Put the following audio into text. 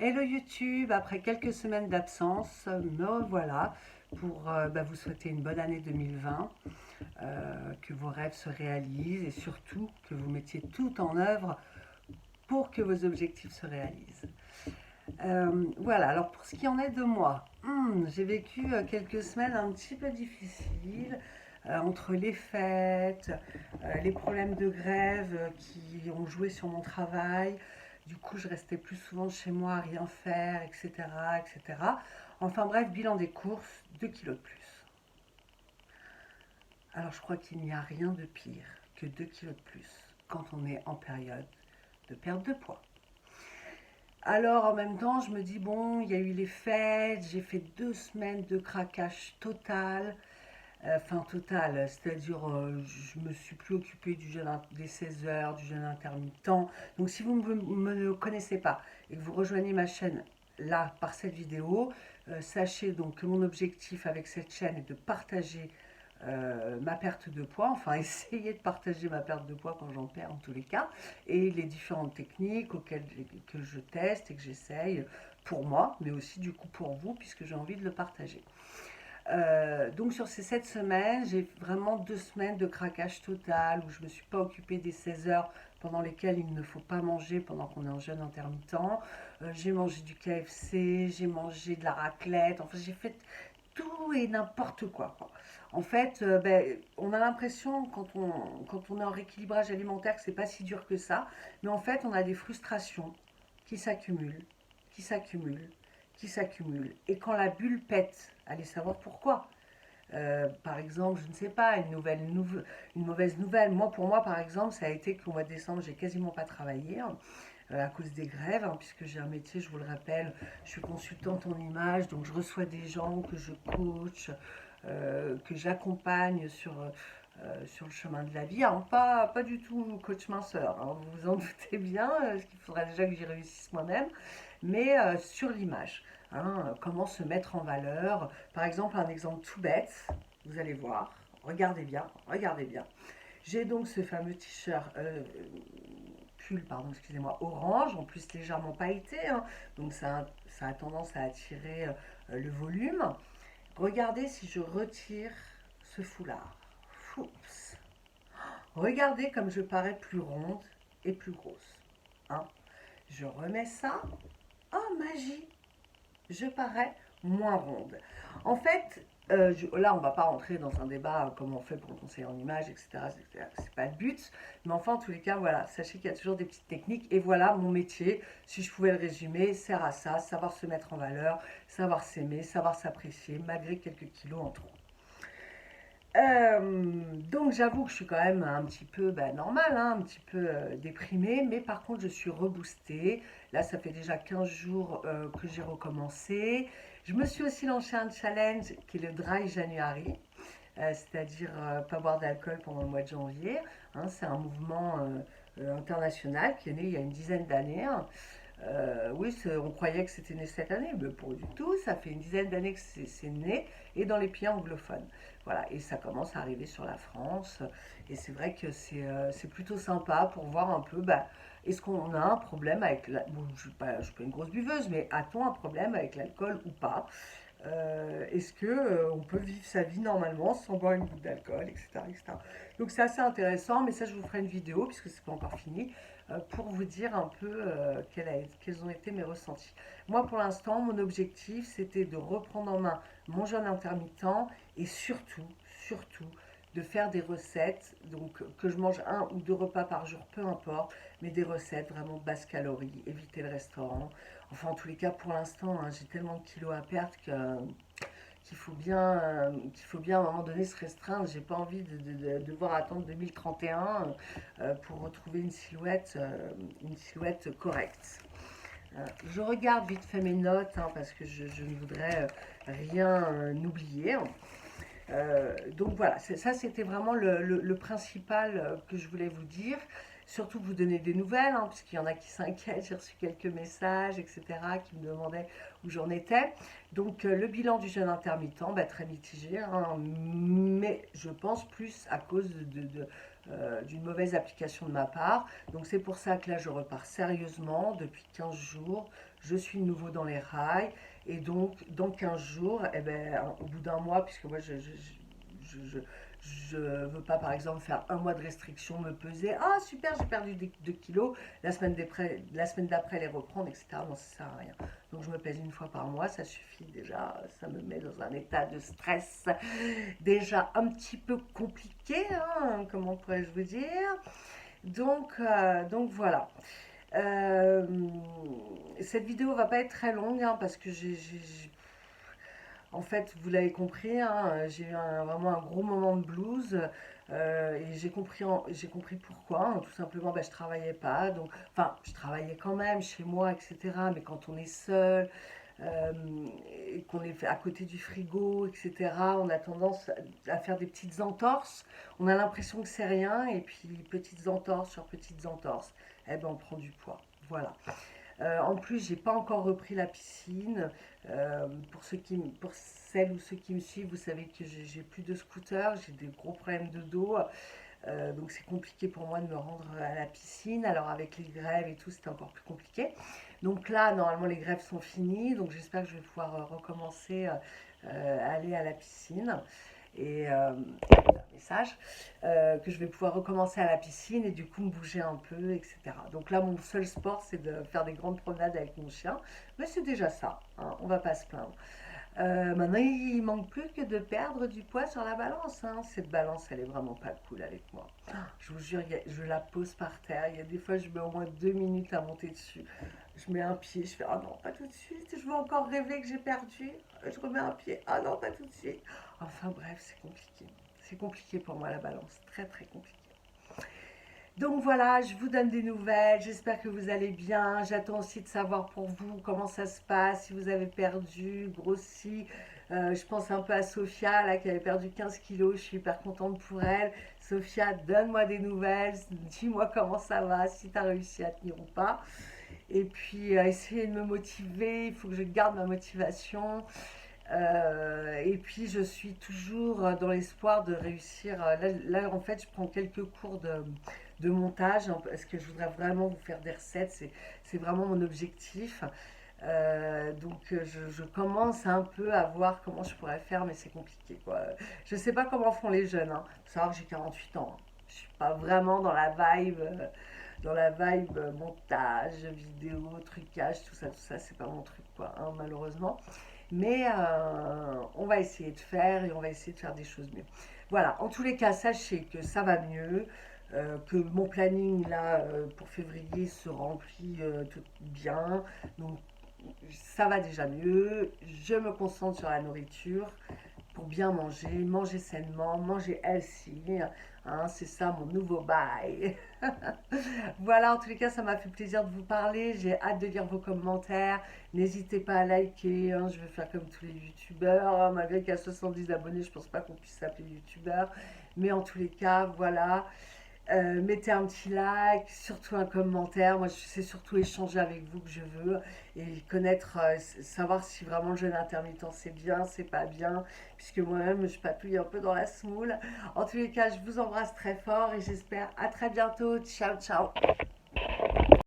Hello YouTube, après quelques semaines d'absence, me revoilà pour vous souhaiter une bonne année 2020, que vos rêves se réalisent et surtout que vous mettiez tout en œuvre pour que vos objectifs se réalisent. Voilà, alors pour ce qui en est de moi, j'ai vécu quelques semaines un petit peu difficiles entre les fêtes, les problèmes de grève qui ont joué sur mon travail. Du coup, je restais plus souvent chez moi à rien faire, etc., etc. Enfin bref, bilan des courses, 2 kilos de plus. Alors je crois qu'il n'y a rien de pire que 2 kilos de plus quand on est en période de perte de poids. Alors en même temps, je me dis, bon, il y a eu les fêtes, j'ai fait 2 semaines de craquage total. Enfin, total, c'est-à-dire, je me suis plus occupée du jeûne des 16 heures, du jeûne intermittent. Donc, si vous ne me connaissez pas et que vous rejoignez ma chaîne là par cette vidéo, sachez donc que mon objectif avec cette chaîne est de partager ma perte de poids, enfin essayer de partager ma perte de poids quand j'en perds en tous les cas, et les différentes techniques que je teste et que j'essaye pour moi, mais aussi du coup pour vous, puisque j'ai envie de le partager. Donc sur ces 7 semaines, j'ai vraiment 2 semaines de craquage total où je ne me suis pas occupée des 16 heures pendant lesquelles il ne faut pas manger pendant qu'on est en jeûne intermittent. J'ai mangé du KFC, j'ai mangé de la raclette, enfin j'ai fait tout et n'importe quoi, quoi. En fait, on a l'impression quand on est en rééquilibrage alimentaire que c'est pas si dur que ça, mais en fait on a des frustrations qui s'accumulent, qui s'accumulent, qui s'accumulent. Et quand la bulle pète, allez savoir pourquoi. Par exemple, je ne sais pas, une mauvaise nouvelle. Moi, pour moi, par exemple, ça a été qu'au mois de décembre, j'ai quasiment pas travaillé à cause des grèves, puisque j'ai un métier, je vous le rappelle, je suis consultante en image, donc je reçois des gens que je coach, que j'accompagne sur le chemin de la vie. Alors, pas du tout coach minceur, vous vous en doutez bien, parce qu'il faudra déjà que j'y réussisse moi-même, mais sur l'image. Comment se mettre en valeur. Par exemple, un exemple tout bête, vous allez voir, regardez bien, regardez bien. J'ai donc ce fameux t-shirt, pull, pardon, excusez-moi, orange, en plus légèrement pailleté, donc ça a tendance à attirer le volume. Regardez si je retire ce foulard. Oups. Regardez comme je parais plus ronde et plus grosse. Hein. Je remets ça. Oh, magie! Je parais moins ronde. En fait, là, on ne va pas rentrer dans un débat comment on fait pour le conseiller en image, etc. C'est pas le but. Mais enfin, en tous les cas, voilà, sachez qu'il y a toujours des petites techniques. Et voilà, mon métier, si je pouvais le résumer, sert à ça, savoir se mettre en valeur, savoir s'aimer, savoir s'apprécier, malgré quelques kilos en trop. Donc j'avoue que je suis quand même un petit peu normal, un petit peu déprimée, mais par contre je suis reboostée. Là, ça fait déjà 15 jours que j'ai recommencé. Je me suis aussi lancé un challenge qui est le Dry January, c'est-à-dire pas boire d'alcool pendant le mois de janvier. C'est un mouvement international qui est né il y a une dizaine d'années. Oui, on croyait que c'était né cette année, mais pas du tout. Ça fait une dizaine d'années que c'est né, et dans les pays anglophones. Voilà, et ça commence à arriver sur la France. Et c'est vrai que c'est plutôt sympa pour voir un peu, est-ce qu'on a un problème avec la... Bon, je ne suis pas une grosse buveuse, mais a-t-on un problème avec l'alcool ou pas? Est-ce que on peut vivre sa vie normalement sans boire une goutte d'alcool, etc., etc. Donc c'est assez intéressant, mais ça je vous ferai une vidéo puisque c'est pas encore fini pour vous dire un peu quels ont été mes ressentis. Moi pour l'instant, mon objectif c'était de reprendre en main mon jeûne intermittent et surtout de faire des recettes, donc que je mange 1 ou 2 repas par jour, peu importe, mais des recettes vraiment basse calories, éviter le restaurant. Enfin, en tous les cas, pour l'instant, j'ai tellement de kilos à perdre qu'il faut bien à un moment donné se restreindre. J'ai pas envie de devoir attendre 2031 pour retrouver une silhouette correcte. Je regarde vite fait mes notes parce que je ne voudrais rien oublier. Donc voilà, ça c'était vraiment le principal que je voulais vous dire. Surtout vous donner des nouvelles, puisqu'il y en a qui s'inquiètent, j'ai reçu quelques messages, etc., qui me demandaient où j'en étais. Donc le bilan du jeûne intermittent, très mitigé, mais je pense plus à cause d'une mauvaise application de ma part. Donc c'est pour ça que là je repars sérieusement depuis 15 jours. Je suis de nouveau dans les rails et donc dans 15 jours, eh ben, au bout d'un mois, puisque moi je veux pas par exemple faire un mois de restriction, me peser, ah super j'ai perdu 2 kilos, la semaine d'après les reprendre, etc. Non, ça sert à rien. Donc je me pèse une fois par mois, ça suffit déjà, ça me met dans un état de stress déjà un petit peu compliqué, hein, comment pourrais-je vous dire. Donc voilà. Euh, cette vidéo va pas être très longue, hein, parce que en fait, vous l'avez compris, hein, j'ai eu vraiment un gros moment de blues, et j'ai compris pourquoi, hein. Tout simplement, ben, je travaillais pas, donc, enfin, je travaillais quand même chez moi, etc. Mais quand on est seul, euh, et qu'on est à côté du frigo, etc., on a tendance à faire des petites entorses. On a l'impression que c'est rien, et puis petites entorses sur petites entorses, eh ben, on prend du poids. Voilà. En plus, j'ai pas encore repris la piscine. Pour celles ou ceux qui me suivent, vous savez que j'ai plus de scooter, j'ai des gros problèmes de dos. Donc c'est compliqué pour moi de me rendre à la piscine. Alors avec les grèves et tout, c'était encore plus compliqué. Donc là, normalement, les grèves sont finies. Donc j'espère que je vais pouvoir recommencer à aller à la piscine. Et un message, que je vais pouvoir recommencer à la piscine et du coup me bouger un peu, etc. Donc là, mon seul sport, c'est de faire des grandes promenades avec mon chien. Mais c'est déjà ça, hein, on va pas se plaindre. Maintenant, il manque plus que de perdre du poids sur la balance, hein. Cette balance, elle est vraiment pas cool avec moi. Je vous jure, je la pose par terre. Il y a des fois, je mets au moins 2 minutes à monter dessus. Je mets un pied, je fais ah non, pas tout de suite. Je veux encore rêver que j'ai perdu. Je remets un pied, ah non, pas tout de suite. Enfin bref, c'est compliqué. C'est compliqué pour moi la balance, très très compliqué. Donc voilà, je vous donne des nouvelles, j'espère que vous allez bien. J'attends aussi de savoir pour vous comment ça se passe, si vous avez perdu, grossi. Je pense un peu à Sophia, là, qui avait perdu 15 kilos, je suis hyper contente pour elle. Sophia, donne-moi des nouvelles, dis-moi comment ça va, si tu as réussi à tenir ou pas. Et puis, essayer de me motiver, il faut que je garde ma motivation. Et puis je suis toujours dans l'espoir de réussir. Là, en fait, je prends quelques cours de montage, hein, parce que je voudrais vraiment vous faire des recettes. C'est vraiment mon objectif. Je commence un peu à voir comment je pourrais faire, mais c'est compliqué, quoi. Je sais pas comment font les jeunes, hein. Faut savoir que j'ai 48 ans, hein. Je suis pas vraiment dans la vibe montage, vidéo, trucage, tout ça, c'est pas mon truc, quoi, hein, malheureusement. Mais on va essayer de faire et on va essayer de faire des choses mieux. Voilà, en tous les cas, sachez que ça va mieux, que mon planning là pour février se remplit tout bien. Donc ça va déjà mieux. Je me concentre sur la nourriture pour bien manger, manger sainement, manger healthy. Hein, c'est ça mon nouveau bail. Voilà, en tous les cas, ça m'a fait plaisir de vous parler. J'ai hâte de lire vos commentaires. N'hésitez pas à liker, hein. Je vais faire comme tous les youtubeurs, hein. Malgré qu'il y a 70 abonnés, je pense pas qu'on puisse s'appeler youtubeur. Mais en tous les cas, voilà. Mettez un petit like, surtout un commentaire. Moi, c'est surtout échanger avec vous que je veux et connaître, savoir si vraiment le jeûne intermittent c'est bien, c'est pas bien, puisque moi-même je patouille un peu dans la semoule. En tous les cas, je vous embrasse très fort et j'espère à très bientôt. Ciao, ciao.